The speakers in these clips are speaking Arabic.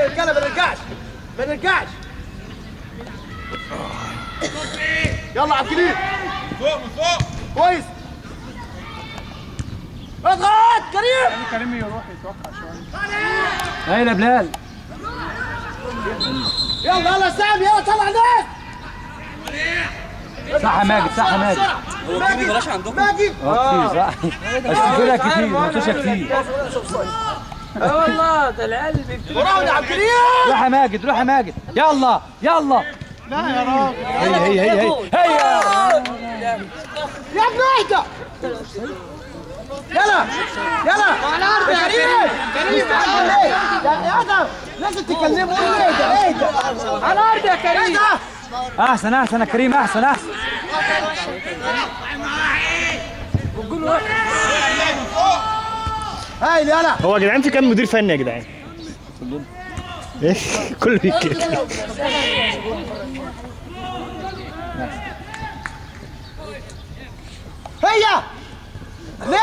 رجاله ما نرجعش ما نرجعش. يلا عبد الجليل فوق من فوق كويس. اضغط كريم. كريم يروح يتوقع شويه. هاي يا بلال. يلا يلا سامي يلا طلع ناس. صح يا ماجد صح يا ماجد. هو كريم بلاش عندكم؟ ماجد كتير صح. اشوفها كتير ماتشات كتير. اه والله ده العيال بيكتبوا. وراهم يا عبد الجليل. روح يا ماجد روح يا ماجد. يلا يلا. لا يا راجل. هي يا ابني اهدى. يلا يلا على الارض يا كريم. كريم يا ادم لازم تكلمه. اهدى اهدى على الارض يا كريم. احسن احسن يا كريم احسن احسن. هاي يلا. هو يا جدعان في كام مدير فني يا جدعان؟ ايه كله كده. هيا ليه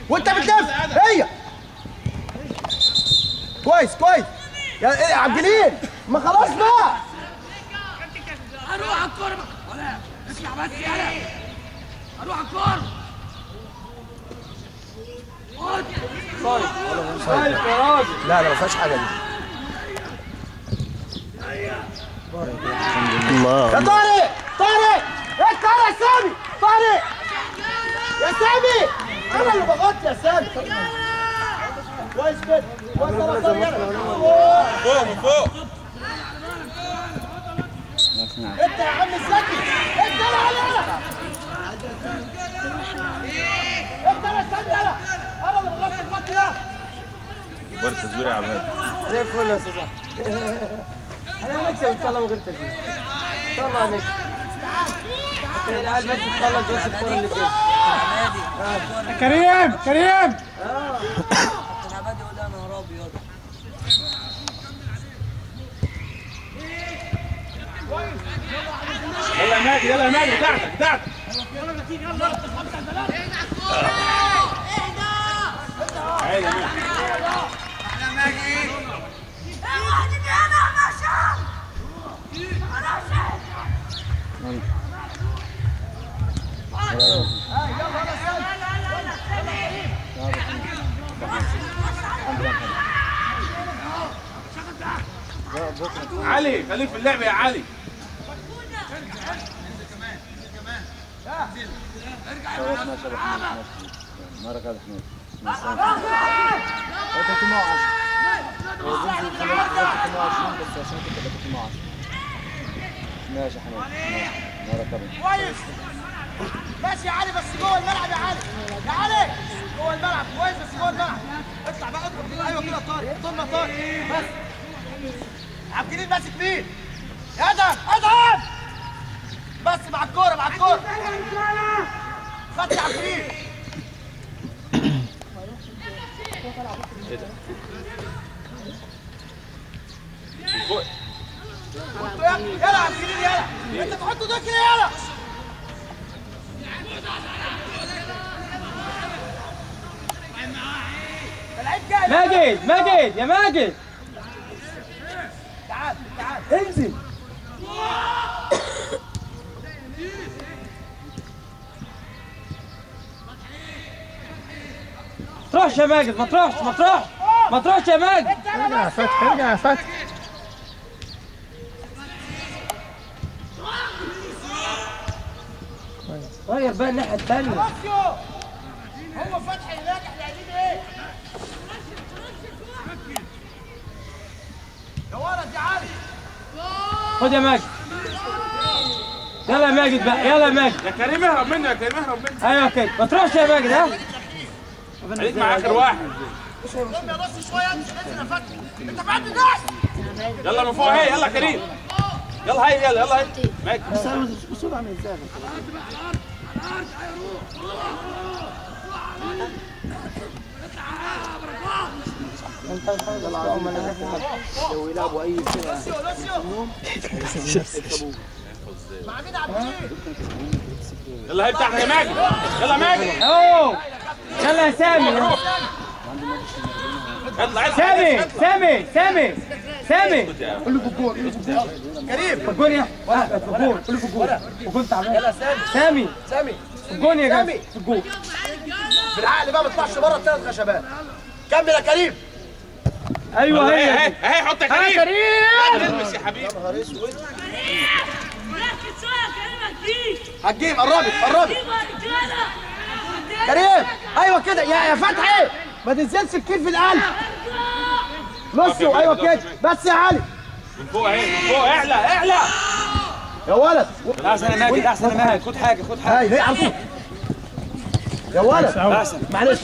وانت بتلف. هيا كويس كويس يا عبد الجليل. ما خلاص بقى. اروح على الكوره ولا اسمع بس يلا اروح على الكوره. لا لا ما فيهاش حاجه دي. الله. يا طارق طارق يا طارق يا سامي طارق يا سامي. انا اللي بغطي يا سامي. كويس كده كويس. يلا طارق يلا فوق من فوق. انت يا عم الزكي. انت يلا يلا انت يا سامي يلا. انا اللي بغطي الخط ده. كبار تزوير يا عماد. زي الفل يا صباح. انا نكسب ان شاء الله من غير تسجيل. ان شاء الله هنكسب. العيال بس تخلص بس الكوره اللي كده. كريم كريم. انا بادئ اقول انا نهار ابيض. يلا يا ماجد يلا يا ماجد بتاعتك بتاعتك. علي خليك في اللعب يا علي. مرة كده ماشي يا حماد مرة كده. كويس ماشي يا علي بس جوه الملعب يا علي. يا علي جوه الملعب كويس بس جوه الملعب. اطلع بقى اضرب. ايوه كده طارق. طولنا طارق بس. عبد الجليل ماسك مين؟ يا ادم ادم بس مع الكوره مع الكوره. خد يا عبد الجليل. يلا عبد الجليل يلا. انت تحطه ده كده يلا. ماجد ماجد يا ماجد تعال تعال انزل. تروحش يا ماجد ما تروحش ما تروحش ما تروحش يا ماجد. ارجع يا فتحي ارجع يا فتحي. غير بقى الناحية التانية. هو فتحي هناك احنا قاعدين ايه؟ يا ولد يا علي. خد يا ماجد. يلا يا ماجد بقى يلا يا ماجد. يا كريم اهرب منه يا كريم اهرب منه. ايوه كده ما تروحش يا ماجد ها. خليك مع اخر واحد. قوم يا نص شويه انزل يا فتحي. انت بعد الناس. يلا من فوق هي يلا كريم. يلا هاي يلا يلا هاي ماجد. بصوا عامل ازاي. انت الحمد لله هم نجحوا لو يلعبوا اي فرقه. مع مين عبد الجليل؟ يلا هي بتاعتك يا ماجد. يلا يا ماجد. اوه يلا يا سامي. يلا سامي قول له في الجول. كريم في الجون يا واحد في الجون. قول له في الجون. الجون تعبان. يلا سامي سامي في الجون يا جماعه. في الجون. بالعقل بقى ما تطلعش بره الثلاث خشبات. كمل يا كريم. ايوه هي اهي اهي حط يا كريم. كريم البس يا حبيبي. يا نهار اسود. ركز شويه يا كريم هتجيب. هتجيب قربت. كريم ايوه كده يا فتحي ما تنزلش الكيل في القلب. نصه ايوه كده بس يا علي. من فوق اهي من فوق. اعلى يا ولد. احسن يا ماجد. احسن يا ماجد. خد حاجه. هي على طول. يا ولد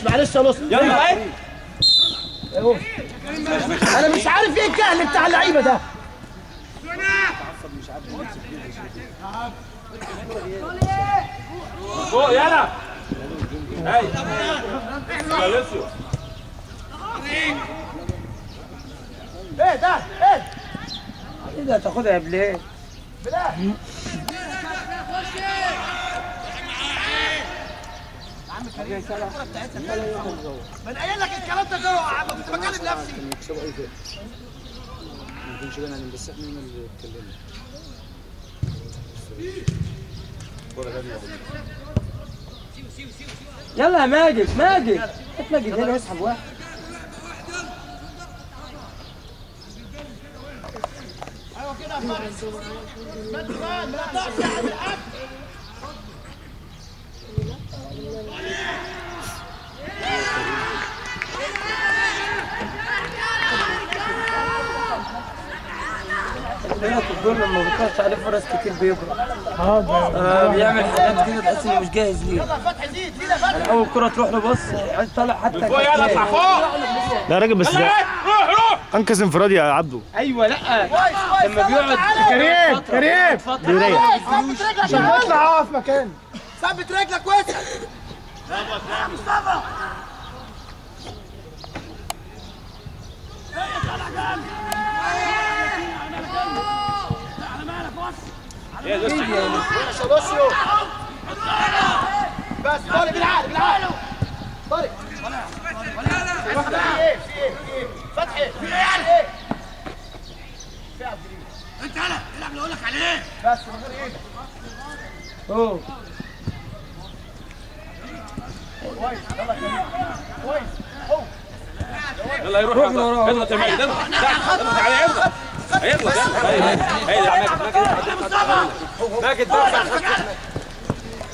معلش يا نص. يلا اهي. انا مش عارف ايه الجهل بتاع اللعيبه ده. من فوق يلا. هاي لسه. ايه ده ايه ده تاخدها يا بلال؟ بلال من قايل لك الكلام ده جوه يا عم. كنت بكلم نفسي. ما كنتش بنعمل بس احنا اللي اتكلمنا. يلا يا ماجد. ماجد هنا اسحب واحد. ايوه كده يا فارس. ما تقطعش يا عم الحاج. هنا في الجول لما بيطلعش عليه فرص كتير بيبرق. بيعمل حاجات كده تحس انه مش جاهز ليه. يلا فتحي زيد يا فتحي. اول كرة تروح له بص عايز طالع حتى من فوق يلا اطلع فوق. لا راجل بس ده روح انقذ انفرادي يا عبده. ايوه لا كويس لما بيقعد كريم بيريح. ثبت رجلك عشان اطلع اقف مكاني. ثبت رجلك واسع. يا مصطفى. يا لسه. يا شادوسيو. بس طارق بالعقل. طارق. في ايه؟ فتحي. في ايه؟ في عبد الجليل. انت يلا العب اللي اقول لك عليه. بس من غير ايدك. اوه كويس يلا كريم. كويس. يلا يروح اضغط يا ماجد. اضغط عليه. اضغط هي ماجد.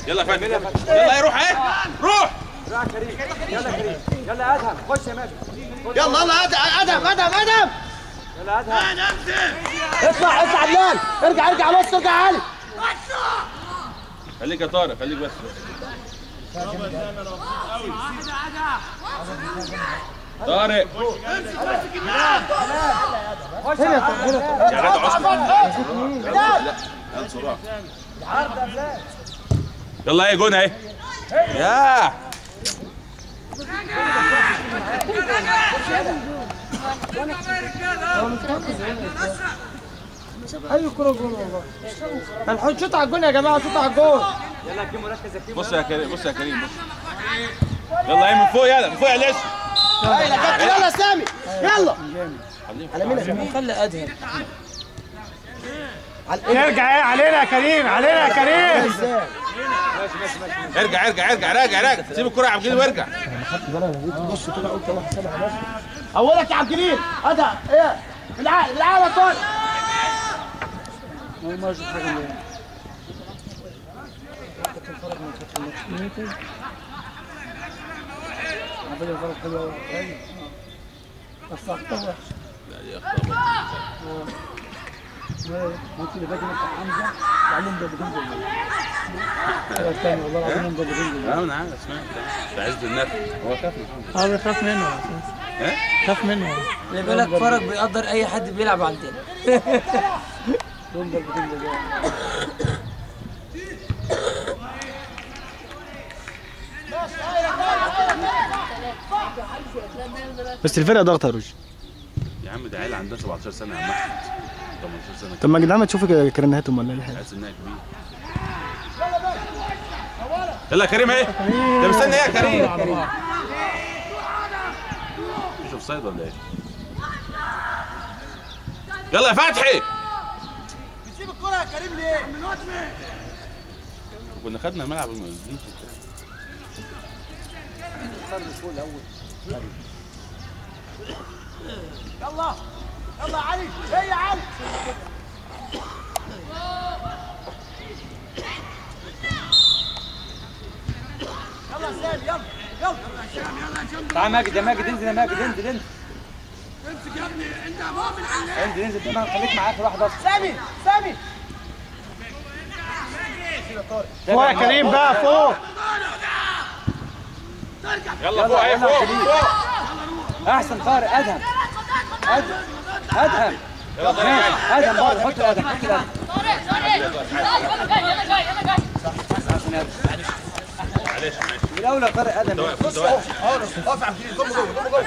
يلا فادي. يلا يروح اهي. روح. يلا ادهم خش يا ماجد. يلا ادهم. يلا ادهم. انا انزل. اطلع بلال. ارجع نص. ارجع علي. خليك يا طارق. خليك بس. طارق يا جدع عصر. لا انصراف. يلا ايه جون اهي. يا اي كرة جول والله. هنحط شوط على الجون يا جماعه. شوط على الجون. يلا كيمو ركز يا كيمو. بص يا كريم. بص يلا ايه من فوق. يلا من فوق يا لسه. يلا سامي. يلا. على مين خلي ادهم. ارجع علينا يا كريم. ارجع. سيب الكرة يا عبد الجليل وارجع. بص كده قلت واحد سامع بس. اولك يا عبد الجليل. ادهم ايه؟ بالعقل يا طارق. ما اشوف حاجه منه. عبالي فرق حلو قوي. بس اخطاء وحشه. ممكن يبقى بتاع حمزه وعليهم ضربتين جول. الثاني والله العظيم ضربتين جول. انا عارف. اسمع ده عز النفس. هو خاف من بيخاف منه اساسا. خاف منه. اللي بالك فرق بيقدر اي حد بيلعب عندنا. دول ضربتين جول. بس الفرقه ضغط يا روج. يا عم ده عيل عندها 17 سنه يا عم احمد. 18 سنه. طب ما يا جدعان ما تشوفوا كرنيهاتهم ولا اي حاجه. حاسس انها كبير. يلا يا كريم اهي. انت مستني ايه يا كريم؟ مش اوف سايد ولا ايه؟ يلا يا فتحي. بتسيب الكرة يا كريم ليه؟ كنا خدنا الملعب المسدود. يلا يلا يا علي، ايه يا علي؟ يلا يا سامي يلا يلا. تعال ماجد يا ماجد، انزل يا ماجد، انزل انزل امسك يا ابني انت يا مؤمن على انزل انزل تمام، خليك معاه اخر واحد اصلا. سامي سامي. فوق يا كريم بقى فوق. يلا فوق اهي فوق فوق. احسن طارق، ادهم ادهم ادهم يلا طارق. ادهم بقى، حط الادهم، حط الادهم. معلش معلش. من الاول يا طارق ادهم. انت واقف. اقف على الجديد، ضم جوه ضم جوه.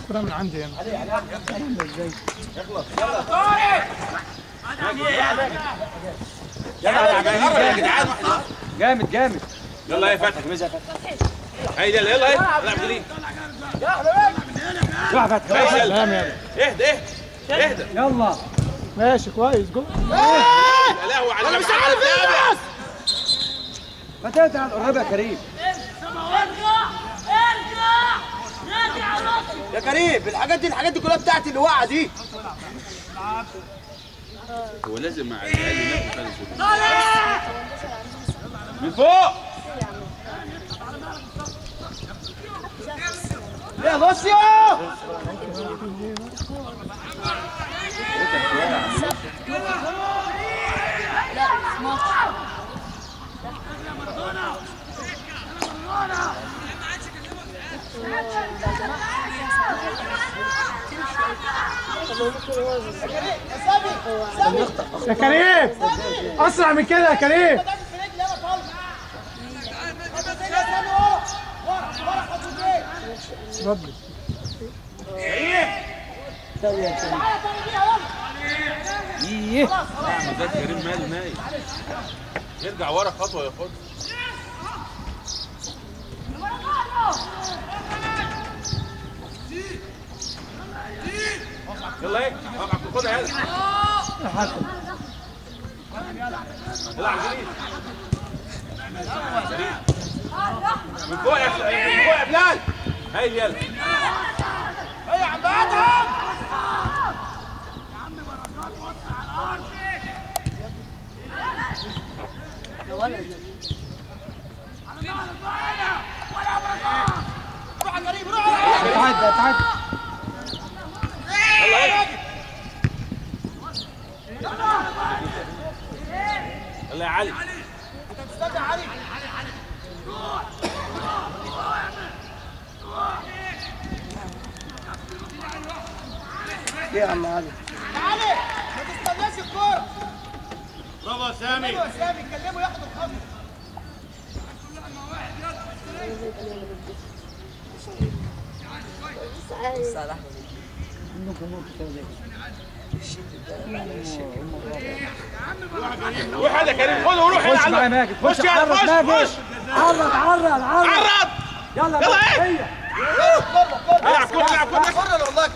كرة من عندي هنا. يلا يا جدعان. جامد جامد. يلا يا فتحي. هاي يلا يلا هاي. العب جديد. روح فتحي. سلام يلا. اهدى اهدى. اهدى. يلا ماشي كويس جو. يا لهوي على انا مش عارف ايه. ما تقطع القرب يا كريم. يا كريم الحاجات دي كلها بتاعتي اللي واقعه دي. هو لازم مع العيال ينافسوا ثاني من فوق. يا بوسيو. يا كريم اسرع من كده يا كريم. رد ايه ده كريم ماله نايم. يرجع ورا خطوه ياخدها. يلا ايه اوقع خدها يلا. يلا على الجديد. من فوق يا من فوق يا بلال. هاي يلا. ايه يا عم ادهم. روح يا كريم روح. تعدى تعدى. يلا ايه. يلا يا علي. انت بتستنى يا علي. ايه يا عم علي. يا علي ما تستناش الكوره. برافو يا سامي. يا سامي كلمه ياخد الخطوه. روح هذا كريم خده وروح خش معايا ماجد، خش يلا عرض خش ماجد. خش. عرض عرض عرض. عرض. يلا يلا بقى. ايه. العب كوره العب كوره. كوره والله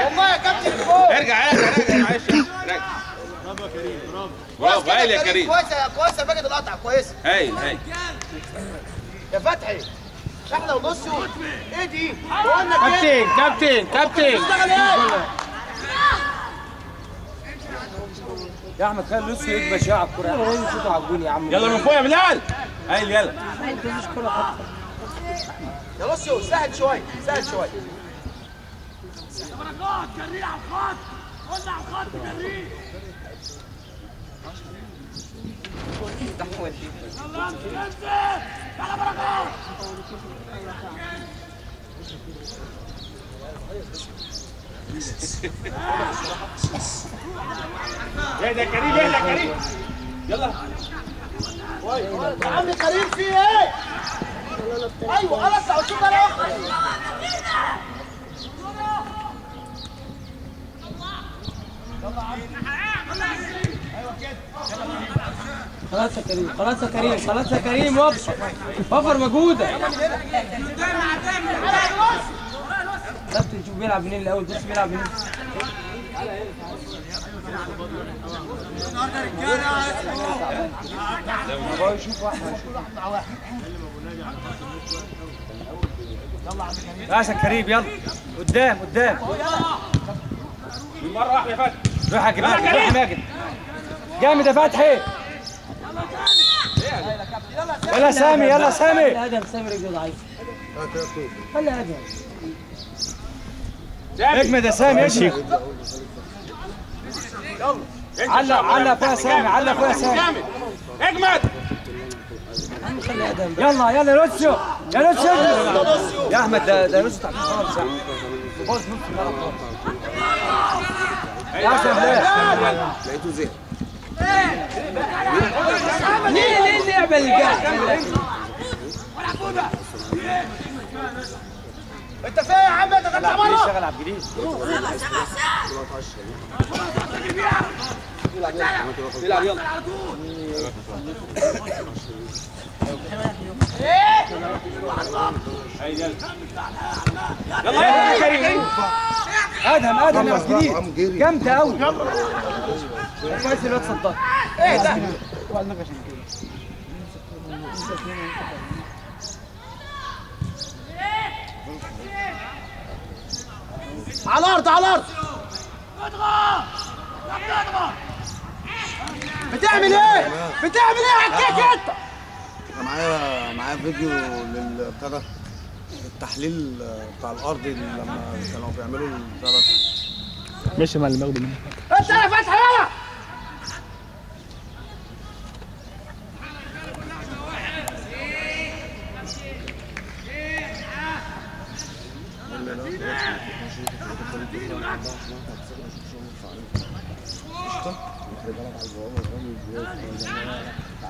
والله يا كابتن فوق. ارجع معلش رجع. برافو يا كريم برافو. هايل يا كريم. كويسه باجد القطعه كويسه. هايل يا فتحي احنا ونص ايه دي؟ قلنا كده. كابتن اشتغل ايه؟ يا احمد خلي لوسي يكبش يلعب كوره. ايه شوطه على الجول يا عم. يلا من فوق يا بلال. هايل يلا. يا لوسيو سهل شويه سهل شويه. بركات جريه على الخط. خد على الخط جريه. يلا امسك انزل. يلا بركات. اهدى يا كريم اهدى يا كريم. يلا. يا عم كريم في ايه؟ ايوه انا اطلع وشوف انا واحد. خلاص يا كريم، خلاص يا كريم، خلاص يا كريم، وفر مجهودك. كابتن شوف بيلعب منين الاول، بص بيلعب منين. يشوف واحد مع واحد. عشان كريم يلا قدام قدام. مرة واحدة يا فتحي. روح يا ماجد، روح يا ماجد. جامد يا فتحي. يلا سامي، يلا سامي. خلي ادهم، سامي رجله ضعيف. خلي ادهم. اجمد يا سامي، اجمد. علق فيها سامي، علق فيها سامي. اجمد. خلي ادهم. يلا يلا لوسيو، يا لوسيو يا احمد. ده لوسيو تحت خالص يا احمد. باظ نص الملعب خالص. يا سلام. لقيته زين. ليه اللعبه اللي جايه؟ انت فين يا عم؟ انت تطلع بره. اشتغل عبد الجليل. العب يلا. يلا يا كريم. ادهم يا عبد الجليل. جامده قوي. كويس الواد صدق. ايه ده؟ على الارض، على الارض. بتعمل ايه؟ بتعمل ايه عكاك انت؟ انا معايا فيديو للبتاع التحليل بتاع الارض لما كانوا بيعملوا البتاع ده. ماشي مع اللي ماخده منه. انت يا فتحي يلا.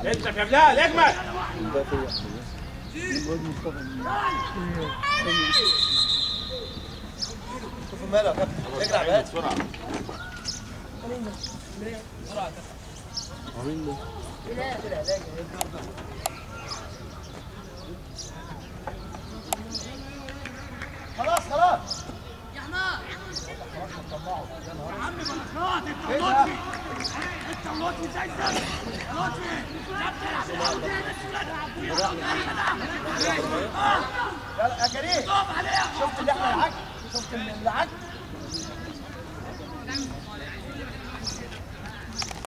انت يا بلال اجمد. شوف ماله يا كابتن، اجري على بسرعة. خلاص خلاص. يا حماد يا عم بلاش انت لطفي زي الزفت. لطفي يلا يا كريم، شفت اللي احنا العك؟ شفت اللي العك؟